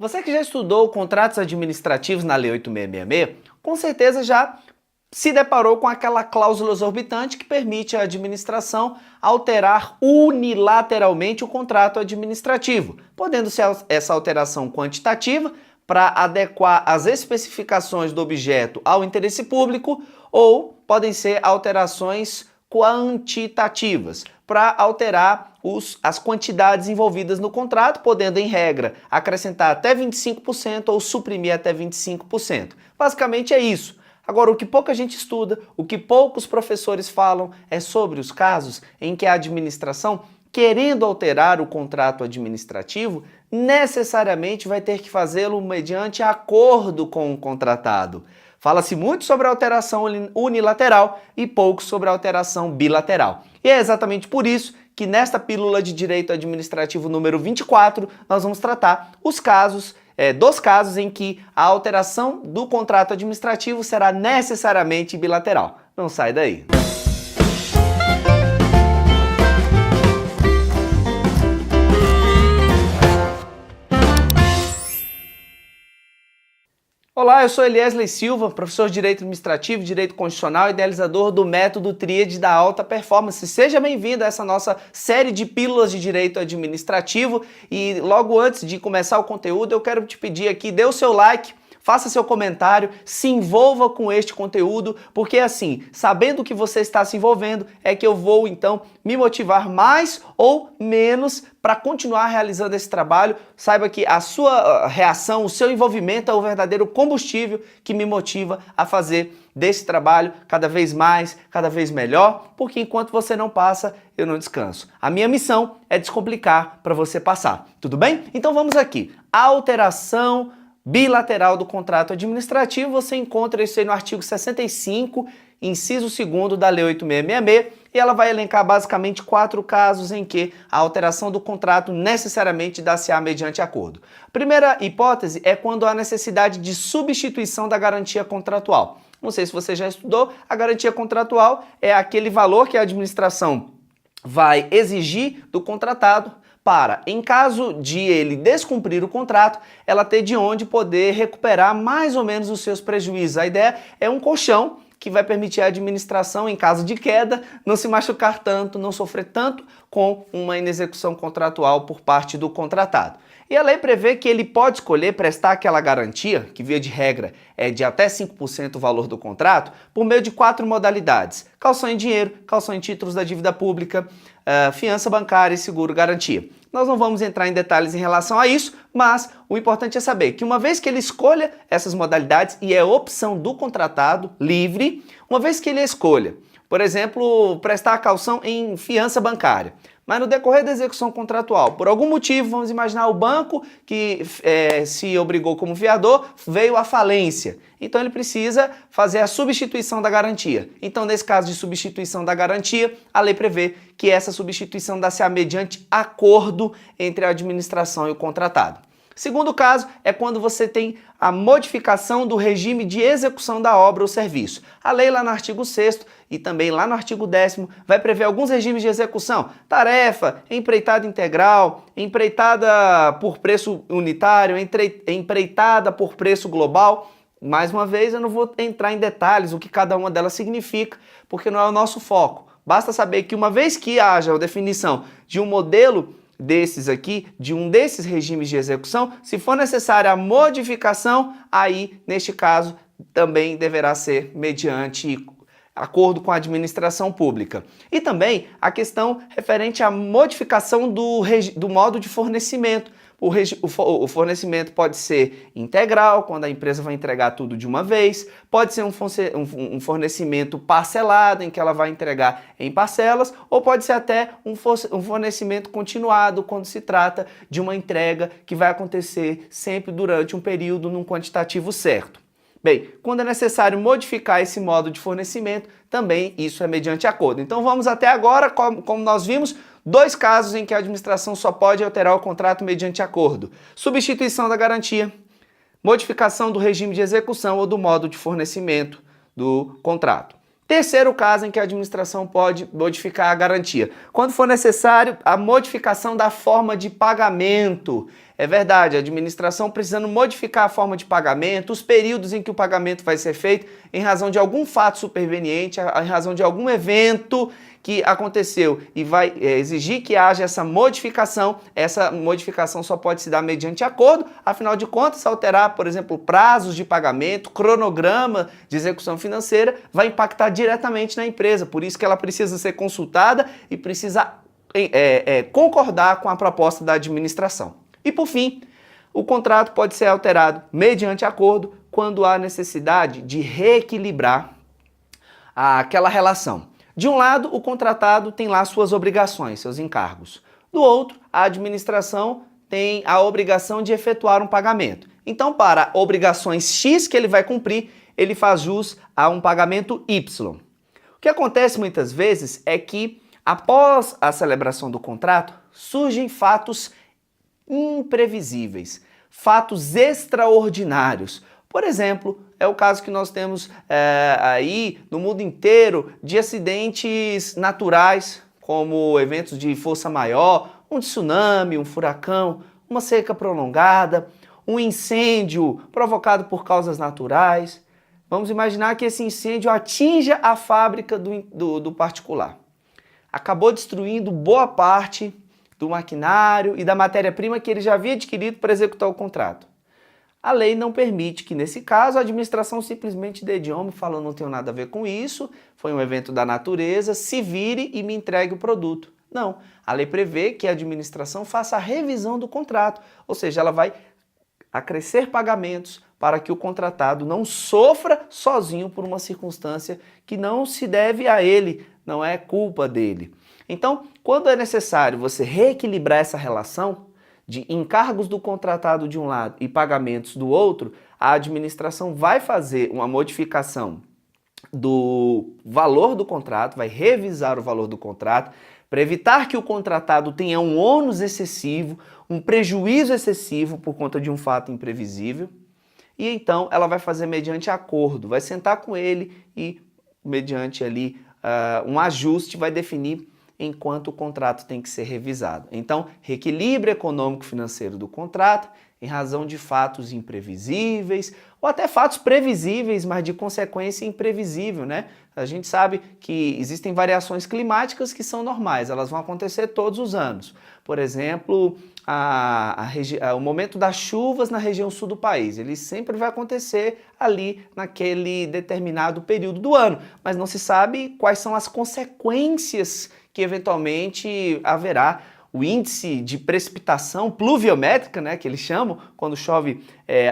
Você que já estudou contratos administrativos na Lei 8666, com certeza já se deparou com aquela cláusula exorbitante que permite à administração alterar unilateralmente o contrato administrativo, podendo ser essa alteração quantitativa para adequar as especificações do objeto ao interesse público, ou podem ser alterações quantitativas, para alterar as quantidades envolvidas no contrato, podendo, em regra, acrescentar até 25% ou suprimir até 25%. Basicamente é isso. Agora, o que pouca gente estuda, o que poucos professores falam é sobre os casos em que a administração, querendo alterar o contrato administrativo, necessariamente vai ter que fazê-lo mediante acordo com o contratado. Fala-se muito sobre a alteração unilateral e pouco sobre a alteração bilateral. E é exatamente por isso que nesta pílula de direito administrativo número 24, nós vamos tratar dos casos em que a alteração do contrato administrativo será necessariamente bilateral. Não sai daí. Olá, eu sou Eliesley Silva, professor de Direito Administrativo, Direito Constitucional e idealizador do método Tríade da Alta Performance. Seja bem-vindo a essa nossa série de pílulas de Direito Administrativo e logo antes de começar o conteúdo eu quero te pedir aqui, dê o seu like, faça seu comentário, se envolva com este conteúdo, porque assim, sabendo que você está se envolvendo, é que eu vou então me motivar mais ou menos para continuar realizando esse trabalho. Saiba que a sua reação, o seu envolvimento é o verdadeiro combustível que me motiva a fazer desse trabalho cada vez mais, cada vez melhor, porque enquanto você não passa, eu não descanso. A minha missão é descomplicar para você passar, tudo bem? Então vamos aqui. Alteração bilateral do contrato administrativo, você encontra isso aí no artigo 65, inciso 2º da Lei 8666, e ela vai elencar basicamente 4 casos em que a alteração do contrato necessariamente dá-se-á mediante acordo. Primeira hipótese é quando há necessidade de substituição da garantia contratual. Não sei se você já estudou, a garantia contratual é aquele valor que a administração vai exigir do contratado para, em caso de ele descumprir o contrato, ela ter de onde poder recuperar mais ou menos os seus prejuízos. A ideia é um colchão que vai permitir à administração, em caso de queda, não se machucar tanto, não sofrer tanto com uma inexecução contratual por parte do contratado. E a lei prevê que ele pode escolher prestar aquela garantia, que via de regra é de até 5% o valor do contrato, por meio de 4 modalidades: calção em dinheiro, calção em títulos da dívida pública, fiança bancária e seguro garantia. Nós não vamos entrar em detalhes em relação a isso, mas o importante é saber que uma vez que ele escolha essas modalidades, e é opção do contratado livre, uma vez que ele escolha, por exemplo, prestar a calção em fiança bancária, mas no decorrer da execução contratual, por algum motivo, vamos imaginar o banco que se obrigou como fiador, veio à falência. Então ele precisa fazer a substituição da garantia. Então, nesse caso de substituição da garantia, a lei prevê que essa substituição dá-se-á mediante acordo entre a administração e o contratado. Segundo caso é quando você tem a modificação do regime de execução da obra ou serviço. A lei lá no artigo 6º e também lá no artigo 10º vai prever alguns regimes de execução: tarefa, empreitada integral, empreitada por preço unitário, empreitada por preço global. Mais uma vez, eu não vou entrar em detalhes o que cada uma delas significa, porque não é o nosso foco. Basta saber que uma vez que haja a definição de um modelo desses aqui, de um desses regimes de execução, se for necessária a modificação, aí, neste caso, também deverá ser mediante acordo com a administração pública. E também a questão referente à modificação do modo de fornecimento. O fornecimento pode ser integral, quando a empresa vai entregar tudo de uma vez, pode ser um fornecimento parcelado, em que ela vai entregar em parcelas, ou pode ser até um fornecimento continuado, quando se trata de uma entrega que vai acontecer sempre durante um período num quantitativo certo. Bem, quando é necessário modificar esse modo de fornecimento, também isso é mediante acordo. Então vamos até agora, como nós vimos, 2 casos em que a administração só pode alterar o contrato mediante acordo: substituição da garantia, modificação do regime de execução ou do modo de fornecimento do contrato. Terceiro caso em que a administração pode modificar a garantia: quando for necessário a modificação da forma de pagamento. É verdade, a administração precisando modificar a forma de pagamento, os períodos em que o pagamento vai ser feito, em razão de algum fato superveniente, em razão de algum evento que aconteceu e vai exigir que haja essa modificação só pode se dar mediante acordo, afinal de contas, alterar, por exemplo, prazos de pagamento, cronograma de execução financeira, vai impactar diretamente na empresa, por isso que ela precisa ser consultada e precisa concordar com a proposta da administração. E por fim, o contrato pode ser alterado mediante acordo quando há necessidade de reequilibrar aquela relação. De um lado, o contratado tem lá suas obrigações, seus encargos. Do outro, a administração tem a obrigação de efetuar um pagamento. Então, para obrigações X que ele vai cumprir, ele faz jus a um pagamento Y. O que acontece muitas vezes é que, após a celebração do contrato, surgem fatos imprevisíveis, fatos extraordinários. Por exemplo, é o caso que nós temos aí no mundo inteiro de acidentes naturais, como eventos de força maior, um tsunami, um furacão, uma seca prolongada, um incêndio provocado por causas naturais. Vamos imaginar que esse incêndio atinja a fábrica do particular. Acabou destruindo boa parte do maquinário e da matéria-prima que ele já havia adquirido para executar o contrato. A lei não permite que, nesse caso, a administração simplesmente dê de ombro e fala, não tenho nada a ver com isso, foi um evento da natureza, se vire e me entregue o produto. Não, a lei prevê que a administração faça a revisão do contrato, ou seja, ela vai acrescer pagamentos para que o contratado não sofra sozinho por uma circunstância que não se deve a ele, não é culpa dele. Então, quando é necessário você reequilibrar essa relação de encargos do contratado de um lado e pagamentos do outro, a administração vai fazer uma modificação do valor do contrato, vai revisar o valor do contrato, para evitar que o contratado tenha um ônus excessivo, um prejuízo excessivo por conta de um fato imprevisível, e então ela vai fazer mediante acordo, vai sentar com ele e mediante ali um ajuste vai definir enquanto o contrato tem que ser revisado. Então, reequilíbrio econômico-financeiro do contrato em razão de fatos imprevisíveis ou até fatos previsíveis, mas de consequência imprevisível, né? A gente sabe que existem variações climáticas que são normais, elas vão acontecer todos os anos. Por exemplo, o momento das chuvas na região sul do país, ele sempre vai acontecer ali naquele determinado período do ano, mas não se sabe quais são as consequências que eventualmente haverá. O índice de precipitação pluviométrica, né, que eles chamam, quando chove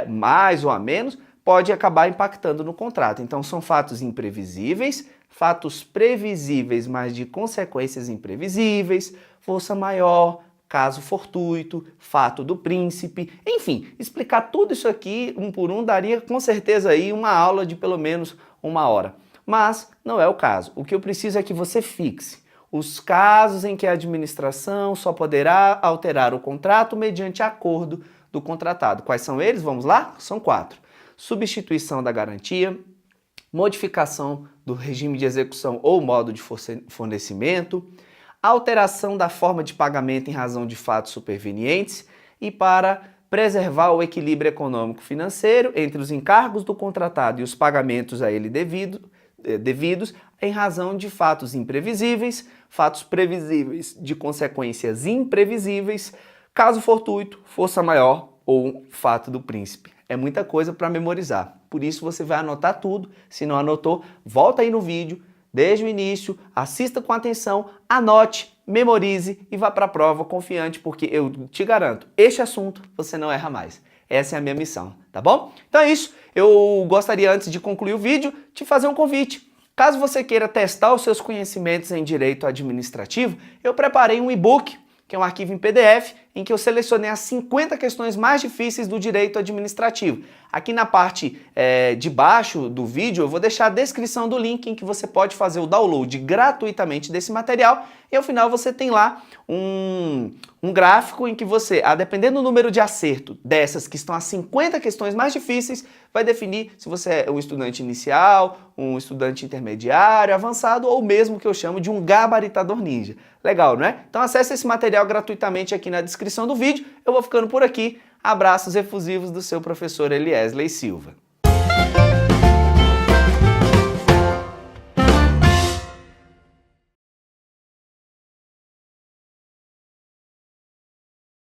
mais ou a menos, pode acabar impactando no contrato. Então são fatos imprevisíveis, fatos previsíveis, mas de consequências imprevisíveis, força maior, caso fortuito, fato do príncipe, enfim, explicar tudo isso aqui um por um daria com certeza aí uma aula de pelo menos 1 hora. Mas não é o caso. O que eu preciso é que você fixe os casos em que a administração só poderá alterar o contrato mediante acordo do contratado. Quais são eles? Vamos lá? São 4. Substituição da garantia, modificação do regime de execução ou modo de fornecimento, alteração da forma de pagamento em razão de fatos supervenientes e para preservar o equilíbrio econômico-financeiro entre os encargos do contratado e os pagamentos a ele devidos em razão de fatos imprevisíveis, fatos previsíveis de consequências imprevisíveis, caso fortuito, força maior ou fato do príncipe. É muita coisa para memorizar, por isso você vai anotar tudo. Se não anotou, volta aí no vídeo, desde o início, assista com atenção, anote, memorize e vá para a prova confiante, porque eu te garanto, este assunto você não erra mais. Essa é a minha missão, tá bom? Então é isso, eu gostaria antes de concluir o vídeo, te fazer um convite. Caso você queira testar os seus conhecimentos em direito administrativo, eu preparei um e-book, que é um arquivo em PDF, em que eu selecionei as 50 questões mais difíceis do direito administrativo. Aqui na parte de baixo do vídeo eu vou deixar a descrição do link em que você pode fazer o download gratuitamente desse material e ao final você tem lá um gráfico em que você, dependendo do número de acerto dessas que estão as 50 questões mais difíceis, vai definir se você é um estudante inicial, um estudante intermediário, avançado ou mesmo que eu chamo de um gabaritador ninja. Legal, não é? Então acesse esse material gratuitamente aqui na descrição. descrição do vídeo. Eu vou ficando por aqui. Abraços efusivos do seu professor Eliesley Silva.